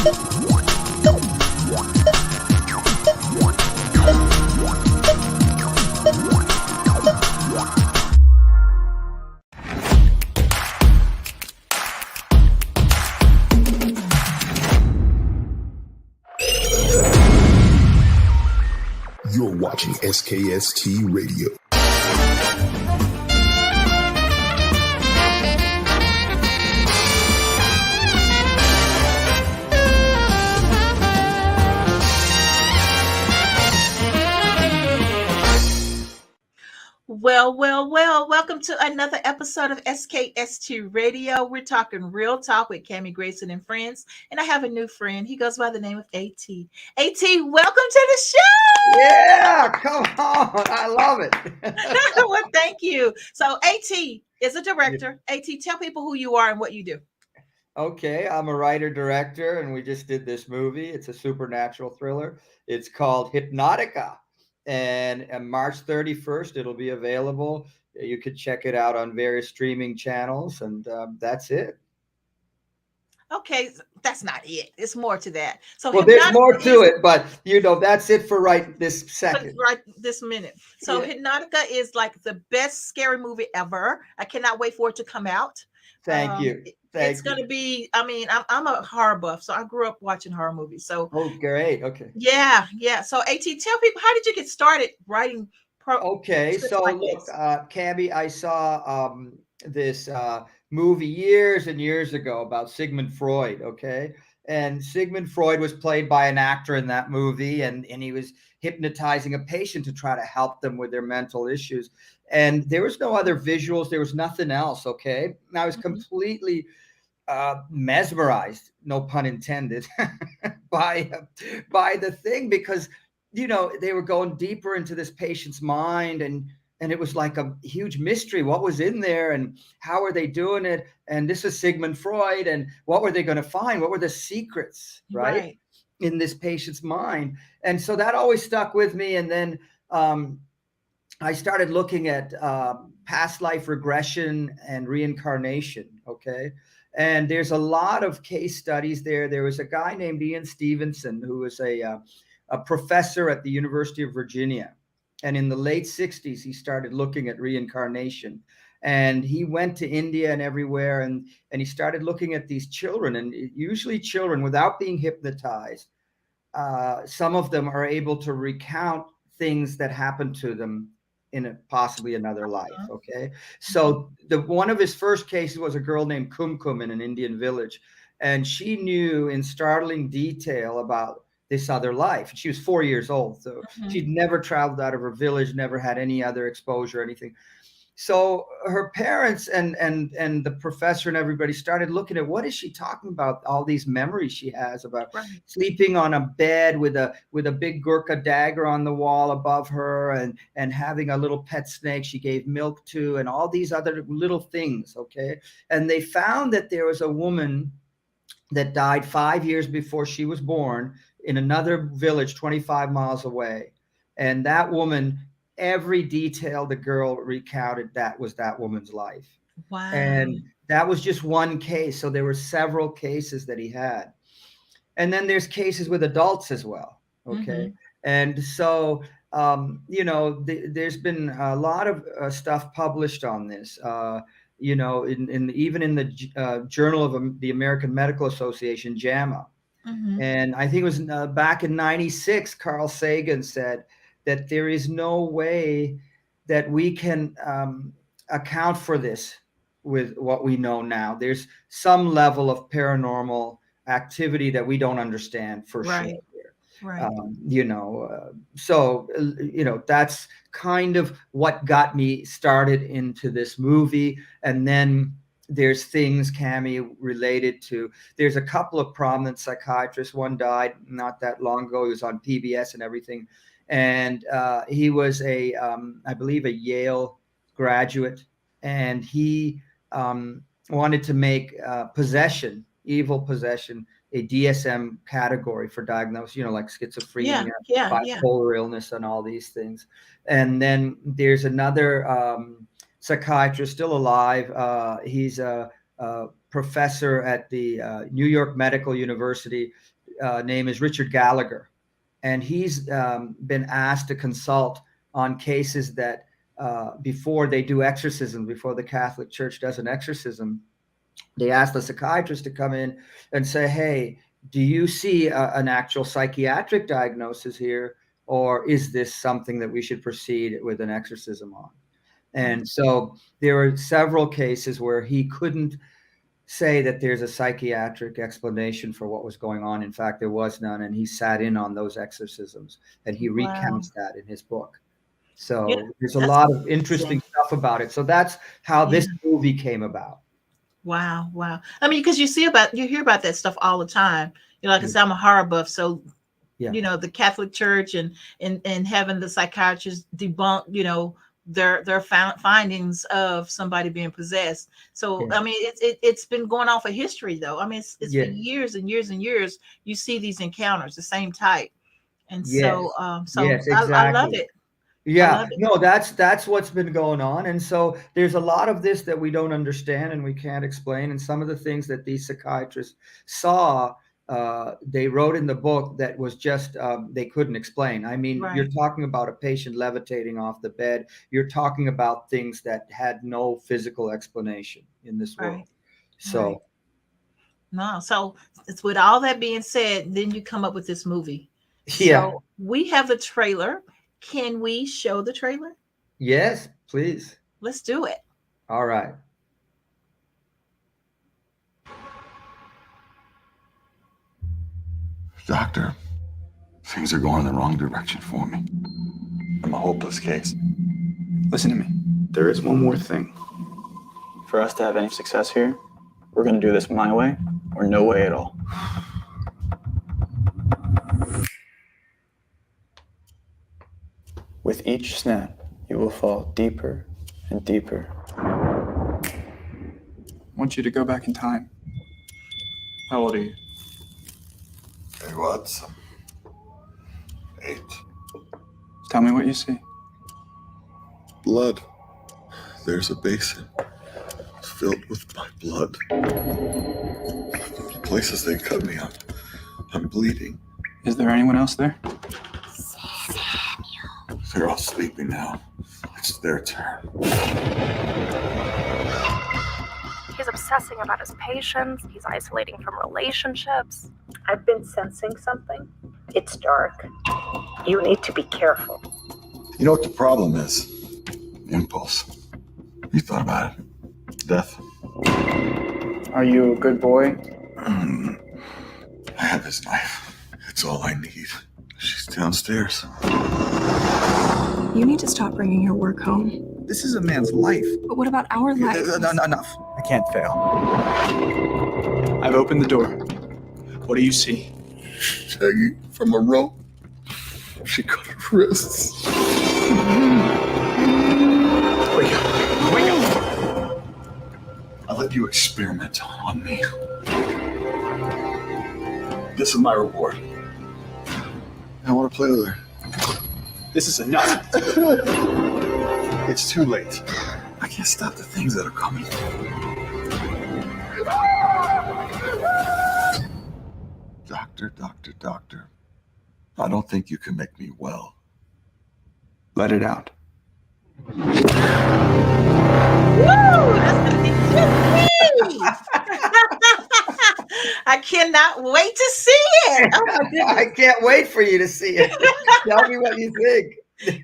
You're watching SKST Radio. Well, welcome to another episode of SKST Radio. We're talking real talk with Cammie, Grayson, and friends. And I have a new friend. He goes by the name of A.T. A.T, welcome to the show. Yeah, come on. I love it. Well, thank you. So A.T is a director. A.T, tell people who you are and what you do. Okay, I'm a writer-director, and we just did this movie. It's a supernatural thriller. It's called Hypnotica. And on March 31st, it'll be available. You could check it out on various streaming channels, and that's it. Okay, that's not it. It's more to that. So, well, there's more to it, but that's it for right this second. Right this minute. So, Hypnotica is like the best scary movie ever. I cannot wait for it to come out. Thank you. It's going to be, I'm a horror buff, so I grew up watching horror movies. So, oh, great. Okay. Yeah. So, A.T, tell people, how did you get started writing? Okay. So, like look, Cammie, I saw this movie years and years ago about Sigmund Freud. Okay. And Sigmund Freud was played by an actor in that movie, and he was hypnotizing a patient to try to help them with their mental issues. And there was no other visuals. There was nothing else. Okay. And I was completely mesmerized, no pun intended, by the thing, because, they were going deeper into this patient's mind, and it was like a huge mystery. What was in there and how are they doing it? And this is Sigmund Freud, and what were they going to find? What were the secrets, right, in this patient's mind? And so that always stuck with me. And then I started looking at past life regression and reincarnation. Okay. And there's a lot of case studies there. There was a guy named Ian Stevenson, who was a professor at the University of Virginia. And in the late 60s, he started looking at reincarnation. And he went to India and everywhere, and he started looking at these children, and usually children without being hypnotized. Some of them are able to recount things that happened to them in possibly another life. Okay. So one of his first cases was a girl named Kumkum in an Indian village. And she knew in startling detail about this other life. She was 4 years old. So she'd never traveled out of her village, never had any other exposure or anything. So her parents and the professor and everybody started looking at, what is she talking about? All these memories she has about sleeping on a bed with a big Gurkha dagger on the wall above her, and having a little pet snake she gave milk to, and all these other little things. Okay. And they found that there was a woman that died 5 years before she was born in another village 25 miles away. And that woman, every detail the girl recounted, that was that woman's life. Wow. And that was just one case. So there were several cases that he had. And then there's cases with adults as well. Okay. And so, there's been a lot of stuff published on this, even in the Journal of the American Medical Association, JAMA. And I think it was back in 96, Carl Sagan said that there is no way that we can account for this with what we know now. There's some level of paranormal activity that we don't understand for sure. Right. So that's kind of what got me started into this movie. And then there's things, Cammie, related to, there's a couple of prominent psychiatrists. One died not that long ago. He was on PBS and everything. And he was I believe a Yale graduate, and he wanted to make evil possession, a DSM category for diagnosis, like schizophrenia, bipolar illness, and all these things. And then there's another psychiatrist still alive. He's a professor at the New York Medical University, name is Richard Gallagher, and he's been asked to consult on cases that before they do exorcism, before the Catholic Church does an exorcism, they ask the psychiatrist to come in and say, hey, do you see an actual psychiatric diagnosis here, or is this something that we should proceed with an exorcism on? And so there were several cases where he couldn't say that there's a psychiatric explanation for what was going on. In fact, there was none, and he sat in on those exorcisms, and he recounts that in his book. So there's a lot of interesting stuff about it. So that's how this movie came about. Wow. I mean, because you hear about that stuff all the time. You know, like I said, I'm a horror buff, so you know, the Catholic Church and having the psychiatrists debunk, you know, their findings of somebody being possessed. So I mean, it's been going on for history, though. I mean, it's for years and years and years. You see these encounters, the same type, and so exactly. I love it. Yeah, no, that's what's been going on. And so there's a lot of this that we don't understand and we can't explain. And some of the things that these psychiatrists saw, they wrote in the book that was just, they couldn't explain. I mean, you're talking about a patient levitating off the bed. You're talking about things that had no physical explanation in this world. So. No, so it's with all that being said, then you come up with this movie. Yeah. So we have a trailer. Can we show the trailer? Yes, please. Let's do it. All right. Doctor, things are going in the wrong direction for me. I'm a hopeless case. Listen to me. There is one more thing. For us to have any success here, we're going to do this my way or no way at all. With each snap, you will fall deeper and deeper. I want you to go back in time. How old are you? Hey, what's 8. Tell me what you see. Blood. There's a basin. It's filled with my blood. The places they cut me, I'm bleeding. Is there anyone else there? They're all sleeping now. It's their turn. He's obsessing about his patients. He's isolating from relationships. I've been sensing something. It's dark. You need to be careful. You know what the problem is? Impulse. You thought about it. Death. Are you a good boy? I have his knife. It's all I need. She's downstairs. You need to stop bringing your work home. This is a man's life. But what about our life? No, enough. I can't fail. I've opened the door. What do you see? She's hanging from a rope. She cut her wrists. Wake up. Wake up. I let you experiment on me. This is my reward. I want to play with her. This is enough. It's too late. I can't stop the things that are coming. Doctor. I don't think you can make me well. Let it out. Woo! That's gonna be juicy. I cannot wait to see it. Oh my goodness. I can't wait for you to see it. Tell me what you think.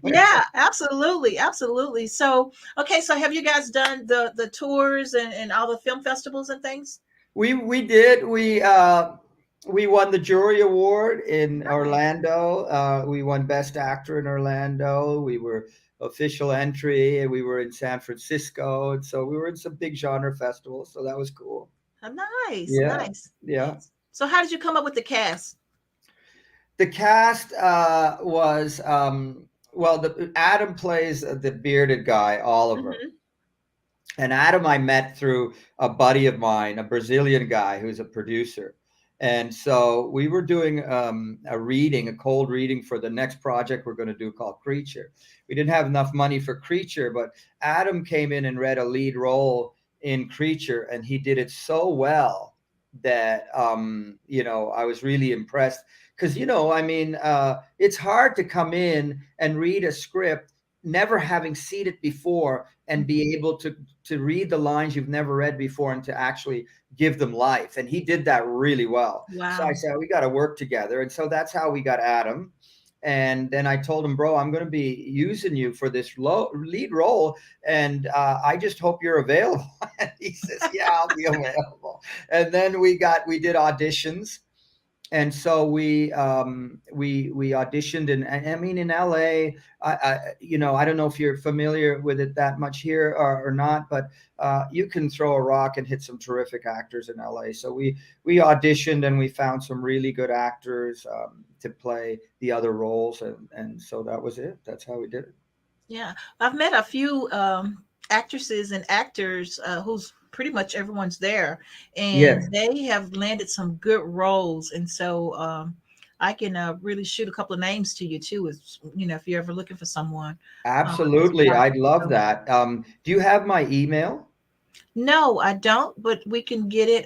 Yeah, absolutely. So, okay, so have you guys done the tours and all the film festivals and things? We did. We won the jury award in Orlando. We won Best Actor in Orlando. We were official entry, and we were in San Francisco. And so we were in some big genre festivals. So that was cool. Nice. Yeah. So how did you come up with the cast? The cast was Adam plays the bearded guy, Oliver. Mm-hmm. And Adam I met through a buddy of mine, a Brazilian guy who's a producer. And so we were doing a cold reading for the next project we're going to do called Creature. We didn't have enough money for Creature, but Adam came in and read a lead role in Creature, and he did it so well that I was really impressed because it's hard to come in and read a script never having seen it before and be able to read the lines you've never read before and to actually give them life. And he did that really well. Wow. So I said, we got to work together. And so that's how we got Adam. And then I told him, bro, I'm going to be using you for this lead role. And I just hope you're available. And he says, yeah, I'll be available. And then we did auditions. And so we auditioned, and I mean, in LA, I don't know if you're familiar with it that much here or not, but you can throw a rock and hit some terrific actors in LA. So we auditioned and we found some really good actors to play the other roles, and so that was it. That's how we did it. Yeah, I've met a few actresses and actors who's pretty much everyone's there, and they have landed some good roles. And so I can really shoot a couple of names to you too, if you're ever looking for someone. Absolutely. I'd love that. Do you have my email? No, I don't, but we can get it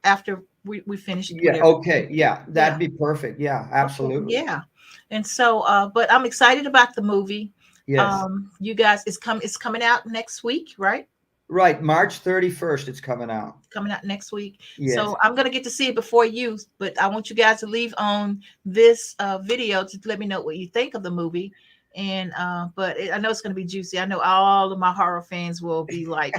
after we finish. Yeah. Okay. Yeah. That'd be perfect. Yeah, absolutely. Okay, yeah. And so, but I'm excited about the movie. Yes. You guys, it's coming out next week, right? Right. March 31st, it's coming out. Coming out next week. Yes. So I'm going to get to see it before you, but I want you guys to leave on this video to let me know what you think of the movie. And but I know it's going to be juicy. I know all of my horror fans will be like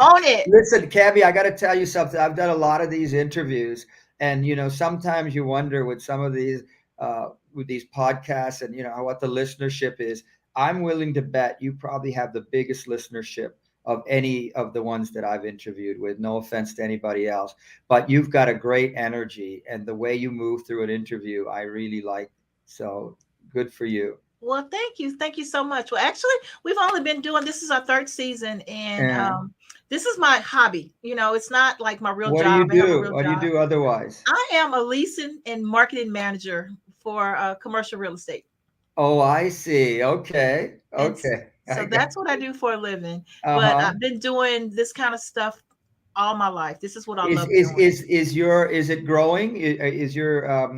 on it. Listen, Cabby, I got to tell you something. I've done a lot of these interviews, and sometimes you wonder with some of these podcasts and what the listenership is. I'm willing to bet you probably have the biggest listenership of any of the ones that I've interviewed with. No offense to anybody else, but you've got a great energy, and the way you move through an interview, I really like. So good for you. Well, thank you. Thank you so much. Well, actually, we've only been doing, this is our third season, and this is my hobby. It's not like my real job. What do you do? What do you do otherwise? I am a leasing and marketing manager for commercial real estate. Oh, I see. Okay. Okay. So that's what I do for a living. But I've been doing this kind of stuff all my life. This is what I love doing. Is it growing? Is your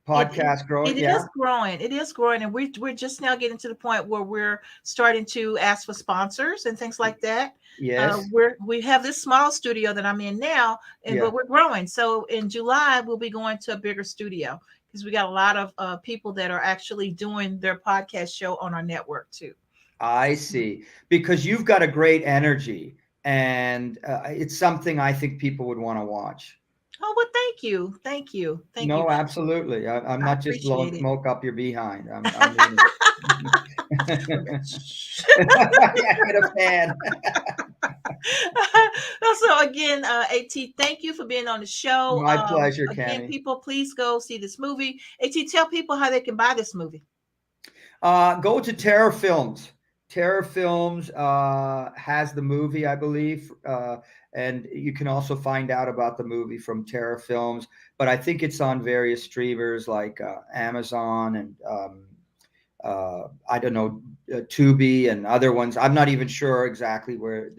podcast growing? It is growing. It is growing. And we're just now getting to the point where we're starting to ask for sponsors and things like that. Yes. We have this small studio that I'm in now, but we're growing. So in July, we'll be going to a bigger studio because we got a lot of people that are actually doing their podcast show on our network too. I see. Because you've got a great energy, and it's something I think people would want to watch. Oh, well, thank you. Thank you. Thank you. No, absolutely. I'm not just blowing smoke up your behind. I'm a fan. So again, A.T, thank you for being on the show. My pleasure, again, Cammy. People, please go see this movie. A.T, tell people how they can buy this movie. Go to TORRE Films. TORRE Films has the movie, I believe, and you can also find out about the movie from TORRE Films. But I think it's on various streamers like Amazon and I don't know, Tubi and other ones. I'm not even sure exactly where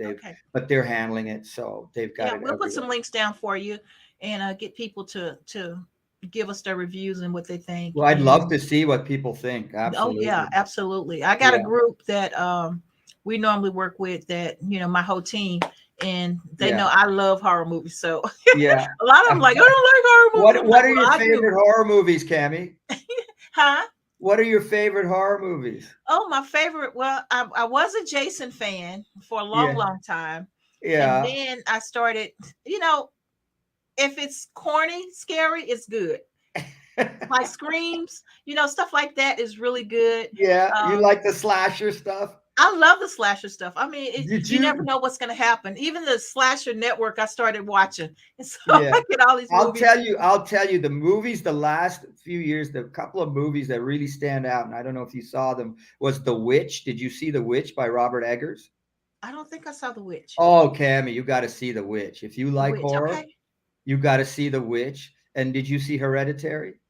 but they're handling it, so they've got it. We'll put some links down for you and get people to give us their reviews and what they think. Well, I'd love to see what people think. Absolutely. Oh yeah, absolutely. I got a group that we normally work with that, my whole team, and they know I love horror movies. So yeah, a lot of them like, I don't like horror movies. What are your favorite horror movies, Cammy? Huh? What are your favorite horror movies? Oh, my favorite. Well, I was a Jason fan for a long time. Yeah. And then I started, if it's corny, scary, it's good. Like Screams, stuff like that is really good. Yeah. You like the slasher stuff? I love the slasher stuff. I mean, you never know what's going to happen. Even the Slasher Network, I started watching. And so I get all these movies. I'll tell you the movies the last few years, the couple of movies that really stand out, and I don't know if you saw them, was The Witch. Did you see The Witch by Robert Eggers? I don't think I saw The Witch. Oh, Cammy, you got to see The Witch. If you like horror, you got to see The Witch. And did you see Hereditary?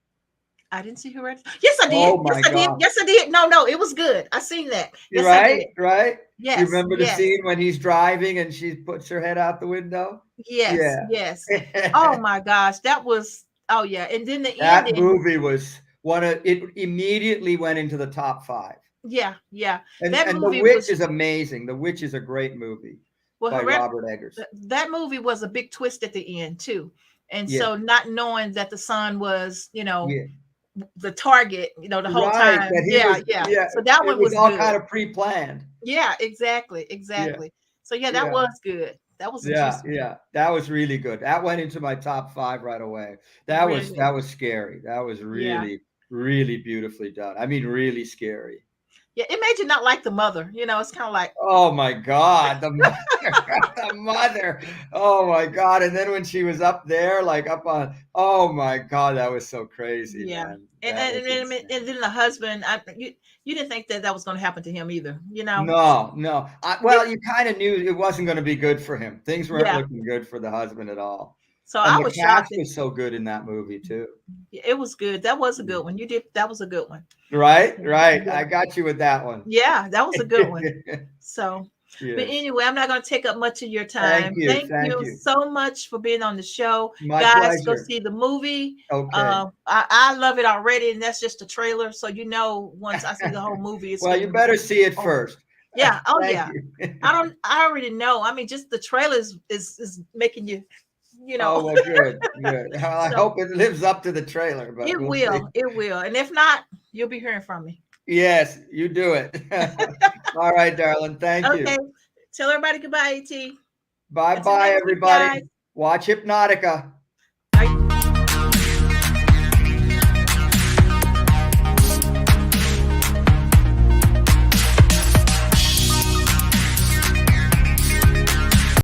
I didn't see Hereditary. Yes, I did. Oh my Yes, I did. God. Yes, I did. No, it was good. I seen that. Yes, I Right, did. right. Yes. You remember the yes. scene when he's driving and she puts her head out the window? Yes, Yeah. yes. Oh my gosh, that was. Oh yeah, and then the That ending. movie was it immediately went into the top 5. Yeah. And That The movie Witch was. is amazing. The Witch is a great movie by Robert Eggers. That movie was a big twist at the end too, and Yeah. so not knowing that the son was, Yeah. the target, the whole Right, time. that he Yeah, was, yeah. So that it one was was all good. kind of pre-planned. Yeah, exactly. So yeah, that Yeah. was good. That was Yeah, interesting. yeah. That was really good. That went into my top 5 right away. That was scary. That was really, really beautifully done. I mean, really scary. Yeah, it made you not like the mother. It's kind of like, Oh my God, the mother, the mother. Oh my God. And then when she was up there, like up on, oh my God, that was so crazy, man. And then the husband, you didn't think that was going to happen to him either, No. Well, you kind of knew it wasn't going to be good for him. Things weren't looking good for the husband at all. So And I the was cast shocked. was so good in that movie too. It was good. That was a good one. That was a good one. Right. Yeah. I got you with that one. Yeah, that was a good one. So, Yes. but anyway, I'm not going to take up much of your time. Thank Thank you so much for being on the show. My Guys, pleasure. go see the movie. Okay. I love it already, and that's just a trailer. So once I see the whole movie, it's Well, you better see it first. Yeah. Oh Thank yeah. you. I already know. I mean, just the trailer is making you. Oh, well, good. I hope it lives up to the trailer, but it will. It will. And if not, you'll be hearing from me. Yes, you do it. All right, darling. Thank you. Okay. Tell everybody goodbye, AT. Bye-bye, everybody. Watch Hypnotica.